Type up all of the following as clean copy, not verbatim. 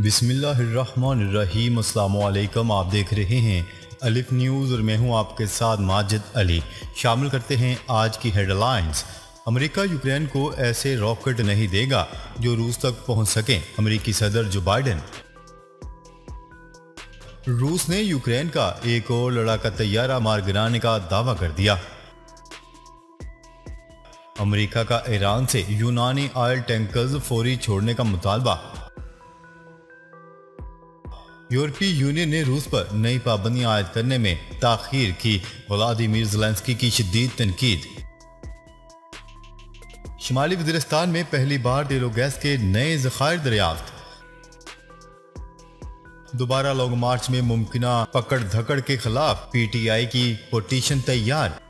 बिस्मिल्लाहिर्रहमानिर्रहीम। अस्सलाम वालेकुम। आप देख रहे हैं अलिफ न्यूज़ और मैं हूं आपके साथ माजिद अली। शामिल करते हैं आज की हेडलाइंस। अमेरिका यूक्रेन को ऐसे रॉकेट नहीं देगा जो रूस तक पहुंच सकें, अमेरिकी सदर जो बाइडेन। रूस ने यूक्रेन का एक और लड़ाका तैयारा मार गिराने का दावा कर दिया। अमेरिका का ईरान से यूनानी ऑयल टैंकर्स फौरी छोड़ने का मुतालबा। यूरोपीय यूनियन ने रूस पर नई पाबंदियां आयद करने में ताखीर की, व्लादिमीर ज़ेलेंस्की की शदीद तनकीद। शुमाली वज़ीरिस्तान में पहली बार तेल और गैस के नए ज़खायर दरियाफ्त। दोबारा लॉन्ग मार्च में मुमकिना पकड़ धकड़ के खिलाफ पीटीआई की पिटीशन तैयार।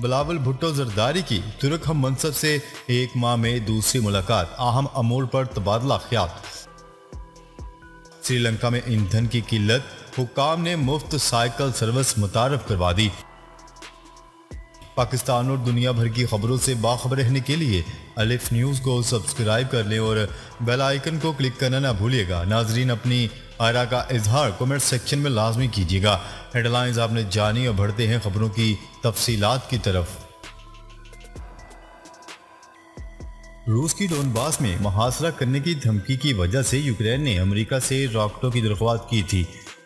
बिलावल भुट्टो जरदारी की तुर्क हम मनसब से एक माह में दूसरी मुलाकात, अहम अमूर पर तबादला ख्याल। श्रीलंका में ईंधन की किल्लत, हुक्काम ने मुफ्त साइकिल सर्विस मुतारफ करवा दी। पाकिस्तान और दुनिया भर की खबरों से बाखबर रहने के लिए अलिफ न्यूज़ को सब्सक्राइब कर लें और बेल आइकन को क्लिक करना ना भूलिएगा। नाजरीन, अपनी आरा का इजहार कमेंट सेक्शन में लाजमी कीजिएगा। हेडलाइंस आपने जानी और बढ़ते हैं खबरों की तफसीलात की तरफ। रूस की डोनबास में मुहासरा करने की धमकी की वजह से यूक्रेन ने अमेरिका से रॉकेटों की दरख्वास्त की थी।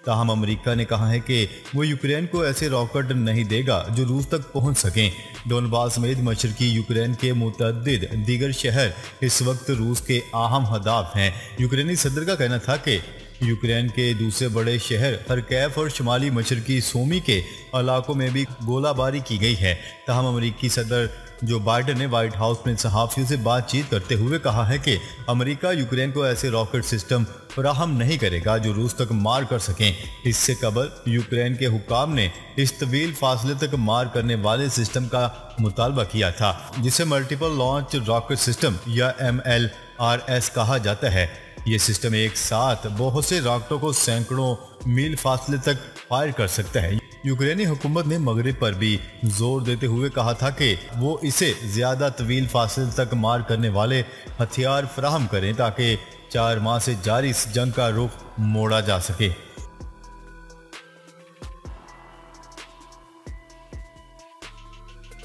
ताहम अमेरिका ने कहा है कि वो यूक्रेन को ऐसे रॉकेट नहीं देगा जो रूस तक पहुंच सकें। डोनबास समेत मशरकी यूक्रेन के मुतअद्दिद दीगर शहर इस वक्त रूस के अहम हदाफ हैं। यूक्रेनी सदर का कहना था कि यूक्रेन के दूसरे बड़े शहर खरकीव और शुमाली मशरकी सूमी के इलाकों में भी गोलाबारी की गई है। ताहम अमेरिकी सदर जो बाइडेन ने व्हाइट हाउस में सहाफ़ियों से बातचीत करते हुए कहा है कि अमेरिका यूक्रेन को ऐसे रॉकेट सिस्टम फराहम नहीं करेगा जो रूस तक मार कर सकें। इससे कबल यूक्रेन के हुक्काम ने इस तवील फासले तक मार करने वाले सिस्टम का मुतालबा किया था, जिसे मल्टीपल लॉन्च रॉकेट सिस्टम या MLRS कहा जाता है। ये सिस्टम एक साथ बहुत से रॉकेटों को सैकड़ों मील फासले तक फायर कर सकता है। यूक्रेनी हुकूमत ने मगरिब पर भी जोर देते हुए कहा था कि वो इसे ज्यादा तवील फासले तक मार करने वाले हथियार फराहम करें ताकि 4 माह से जारी इस जंग का रुख मोड़ा जा सके।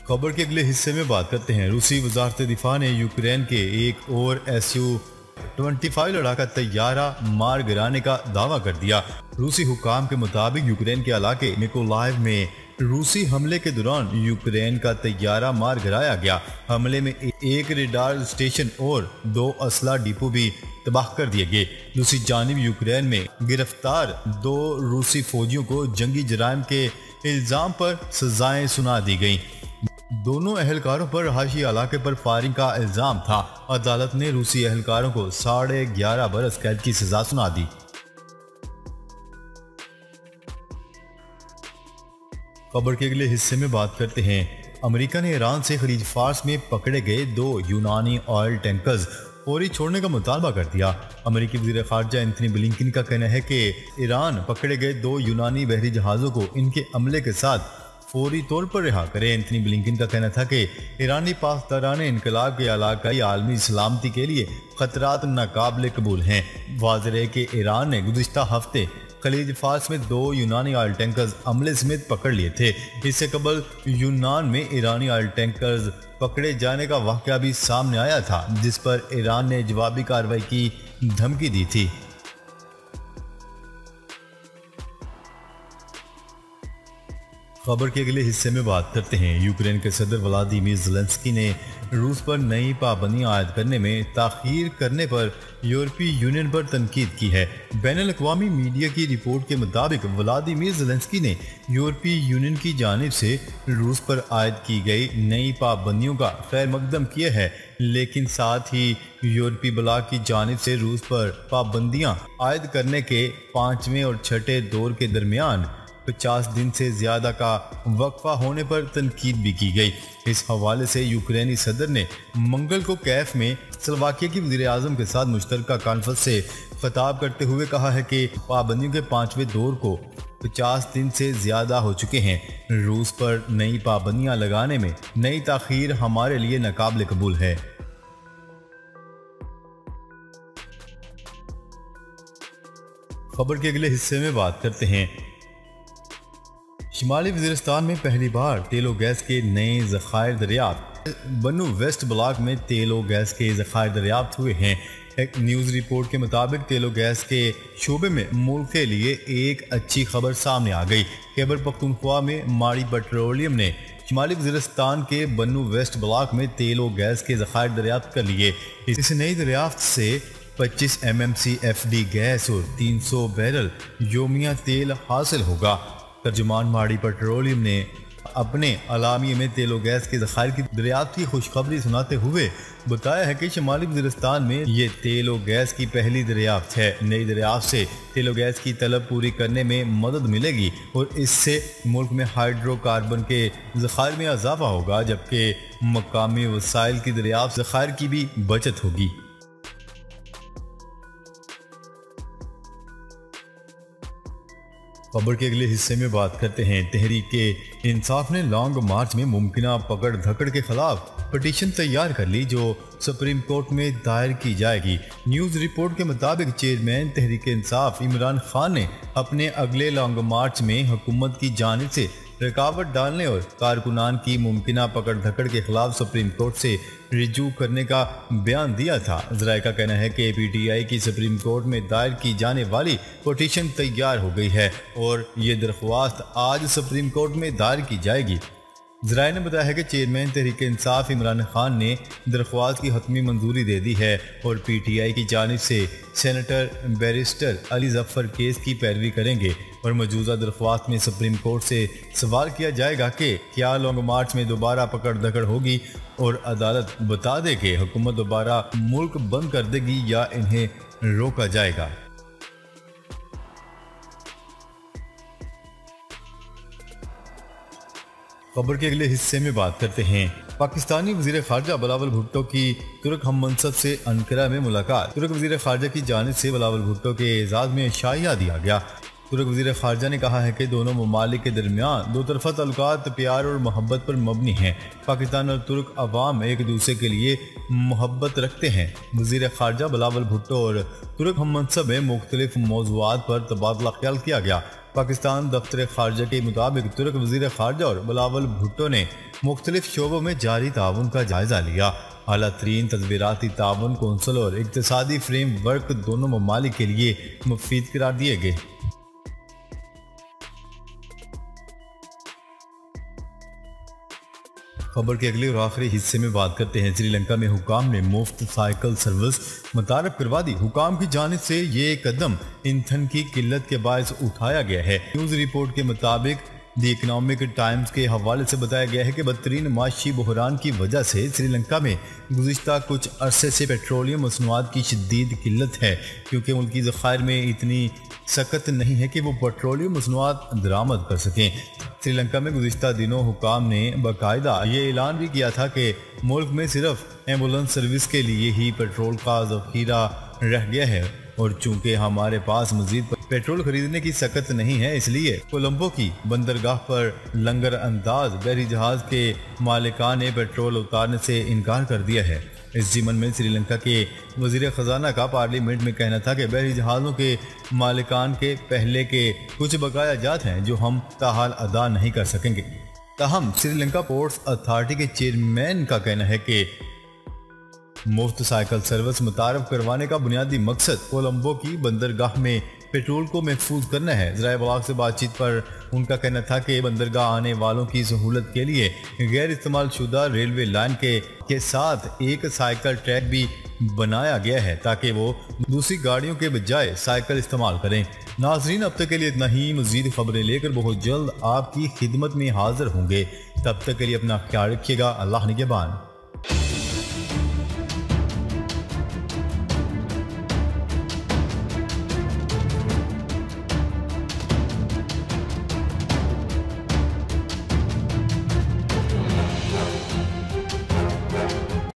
खबर के अगले हिस्से में बात करते हैं। रूसी वजारत दिफा ने यूक्रेन के एक और Su-25 लड़ाका तैयारा मार गिराने का दावा कर दिया। रूसी हुकाम के मुताबिक यूक्रेन के इलाके मिकोलाइव में रूसी हमले के दौरान यूक्रेन का तैयारा मार गिराया गया। हमले में एक रेडार स्टेशन और 2 असला डिपो भी तबाह कर दिए गए। दूसरी जानिब यूक्रेन में गिरफ्तार 2 रूसी फौजियों को जंगी जराइम के इल्जाम पर सजाएं सुना दी गईं। दोनों अहलकारों पर रहायशी इलाके पर फायरिंग का इल्जाम था। अदालत ने रूसी अहलकारों को 11.5 बरस कैद की सजा सुना दी। खबर के अगले हिस्से में बात करते हैं। अमेरिका ने ईरान से खलीज फार्स में पकड़े गए 2 यूनानी ऑयल टैंकर्स फौरी छोड़ने का मुतालबा कर दिया। अमेरिकी वज़ीर ख़ारजा एंथनी ब्लिंकन का कहना है कि ईरान पकड़े गए 2 यूनानी बहरी जहाज़ों को इनके अमले के साथ फौरी तौर पर रिहा करें। एंथनी ब्लिंकन का कहना था कि ईरानी पासदारान इनकलाब के इलाकाई आलमी सलामती के लिए खतरात नाकाबिले कबूल हैं। वाज़ेह है कि ईरान ने गुज़िश्ता हफ्ते खलीज फार्स में 2 यूनानी ऑयल टैंकर्स अमले समेत पकड़ लिए थे। इससे कबल यूनान में ईरानी ऑयल टैंकर्स पकड़े जाने का वाक़या भी सामने आया था, जिस पर ईरान ने जवाबी कार्रवाई की धमकी दी थी। खबर के अगले हिस्से में बात करते हैं। यूक्रेन के सदर व्लादिमीर ज़ेलेंस्की ने रूस पर नई पाबंदियां आयद करने में ताखीर करने पर यूरोपीय यूनियन पर तनकीद की है। बैनुल-अक़वामी मीडिया की रिपोर्ट के मुताबिक व्लादिमीर ज़ेलेंस्की ने यूरोपीय यूनियन की जानिब से रूस पर आयद की गई नई पाबंदियों का खैर मकदम किया है, लेकिन साथ ही यूरोपीय ब्लॉक की जानिब से रूस पर पाबंदियां आयद करने के 5वें और 6ठे दौर के दरमियान 50 दिन से ज्यादा का वक्फा होने पर तनकीद भी की गई। इस हवाले से यूक्रेनी सदर ने मंगल को कैफ में स्लोवाकिया की वज़ीर आज़म के साथ मुश्तरका कॉन्फ्रेंस से खिताब करते हुए कहा है कि पाबंदियों के 5वें दौर को 50 दिन से ज्यादा हो चुके हैं। रूस पर नई पाबंदियां लगाने में नई ताखीर हमारे लिए नाकाबिले कबूल है। खबर के अगले हिस्से में बात करते हैं। शिमाली वज़ीरिस्तान में पहली बार तेल और गैस के नए ज़खायर दरियाफ्त। बन्नू वेस्ट ब्लॉक में तेल और गैस के ज़खायर दरियाफ्त हुए हैं। एक न्यूज़ रिपोर्ट के मुताबिक तेल और गैस के शोबे में मुल्क के लिए एक अच्छी खबर सामने आ गई। खैबर पख्तूनख्वा में माड़ी पेट्रोलियम ने शिमाली वज़ीरिस्तान के बन्नू वेस्ट ब्लॉक में तेल और गैस के ज़खायर दरियाफ्त कर लिए। इस नई दरियाफ्त से 25 MMCFD गैस और 300 बैरल योमिया तेल हासिल होगा। तर्जुमान माड़ी पेट्रोलियम ने अपने अलामिये में तेल और गैस के ज़खायर की दरियाफ्त की खुशखबरी सुनाते हुए बताया है कि शिमाली वज़ीरिस्तान में ये तेल और गैस की पहली दरियाफ्त है। नई दरियाफ्त से तेल और गैस की तलब पूरी करने में मदद मिलेगी और इससे मुल्क में हाइड्रोकार्बन के ज़खायर में इजाफा होगा, जबकि मकामी वसाइल की दरियाफ्त ज़खायर की भी बचत होगी। खबर के अगले हिस्से में बात करते हैं। तहरीक इंसाफ ने लॉन्ग मार्च में मुमकिना पकड़ धकड़ के खिलाफ पटिशन तैयार कर ली, जो सुप्रीम कोर्ट में दायर की जाएगी। न्यूज़ रिपोर्ट के मुताबिक चेयरमैन तहरीक इंसाफ इमरान खान ने अपने अगले लॉन्ग मार्च में हुकूमत की जानिब से रुकावट डालने और कारकुनान की मुमकिना पकड़ धकड़ के खिलाफ सुप्रीम कोर्ट से रिजू करने का बयान दिया था। ज़राए का कहना है कि PTI की सुप्रीम कोर्ट में दायर की जाने वाली पटिशन तैयार हो गई है और ये दरख्वास्त आज सुप्रीम कोर्ट में दायर की जाएगी। ज़राए ने बताया है कि चेयरमैन तहरीक इंसाफ इमरान खान ने दरख्वास्त की हतमी मंजूरी दे दी है और PTI की जानिब से senator barrister Ali Zafar case की पैरवी करेंगे और मौजूदा दरख्वास्त में सुप्रीम कोर्ट से सवाल किया जाएगा कि क्या लॉन्ग मार्च में दोबारा पकड़ धकड़ होगी और अदालत बता दे कि हुकूमत दोबारा मुल्क बंद कर देगी या इन्हें रोका जाएगा। खबर के अगले हिस्से में बात करते हैं। पाकिस्तानी वज़ीर ख़ारजा बिलावल भुट्टो की तुर्क हम मनसब से अंकारा में मुलाकात। तुर्क वज़ीर ख़ारजा की जानिब से बिलावल भुट्टो के एजाज़ में शाइया दिया गया। तुर्क वज़ीर ख़ारजा ने कहा है कि दोनों ममालिक के दरमियान दो तरफ़ा ताल्लुकात प्यार और मोहब्बत पर मबनी हैं। पाकिस्तान और तुर्क अवाम एक दूसरे के लिए मोहब्बत रखते हैं। वज़ीर ख़ारजा बिलावल भुट्टो और तुर्क हम मनसब में मुख्तलिफ मौज़ूआत पर तबादला ख्याल किया गया। पाकिस्तान दफ्तर ख़ारजा के मुताबिक तुर्क वज़ीर ख़ारजा और बिलावल भुट्टो ने मुख्तलिफ शोबों में जारी ताउन का जायजा लिया। आला तरीन तदबीराती ताउन कौंसल और इक़्तिसादी फ्रेम वर्क दोनों ममालिक के लिए मुफीद करार दिए गए। खबर के अगले और आखिरी हिस्से में बात करते हैं। श्रीलंका में हुकाम ने मुफ्त साइकिल सर्विस मुतारफ करवा दी। हुकाम की जानिब से ये कदम ईंधन की किल्लत के बायस उठाया गया है। न्यूज़ रिपोर्ट के मुताबिक द इकनॉमिक टाइम्स के हवाले से बताया गया है कि बदतरीन माशी बहरान की वजह से श्रीलंका में गुज़िश्ता कुछ अरसे से पेट्रोलियम मसनूआत की शदीद किल्लत है, क्योंकि उनकी ज़खायर में इतनी सख्त नहीं है कि वो पेट्रोलियम मसनूआत दरामद कर सकें। श्रीलंका में गुज़िश्ता दिनों हुकाम ने बाकायदा ये ऐलान भी किया था कि मुल्क में सिर्फ एम्बुलेंस सर्विस के लिए ही पेट्रोल का ज़ख़ीरा रह गया है और चूंकि हमारे पास मज़ीद पेट्रोल खरीदने की सकत नहीं है, इसलिए कोलंबो की बंदरगाह पर लंगर अंदाज बहरी जहाज के मालिकान ने पेट्रोल उतारने से इनकार कर दिया है। इस ज़िमन में श्रीलंका के वज़ीर ख़जाना का पार्लियामेंट में कहना था कि बहरी जहाज़ों के मालिकान के पहले के कुछ बकाया जात हैं जो हम ताहाल अदा नहीं कर सकेंगे। ताहम श्रीलंका पोर्ट्स अथॉरिटी के चेयरमैन का कहना है कि मुफ्त साइकिल सर्विस मुतारफ करवाने का बुनियादी मकसद कोलंबो की बंदरगाह में पेट्रोल को महफूज करना है। ज़राए ब्लॉग से बातचीत पर उनका कहना था कि बंदरगाह आने वालों की सहूलत के लिए गैर इस्तेमाल शुदा रेलवे लाइन के साथ एक साइकिल ट्रैक भी बनाया गया है ताकि वो दूसरी गाड़ियों के बजाय साइकिल इस्तेमाल करें। नाजरीन, अब तक के लिए इतना ही। मज़ीद खबरें लेकर बहुत जल्द आपकी खिदमत में हाजिर होंगे। तब तक के लिए अपना ख्याल रखिएगा। अल्लाह निगहबान।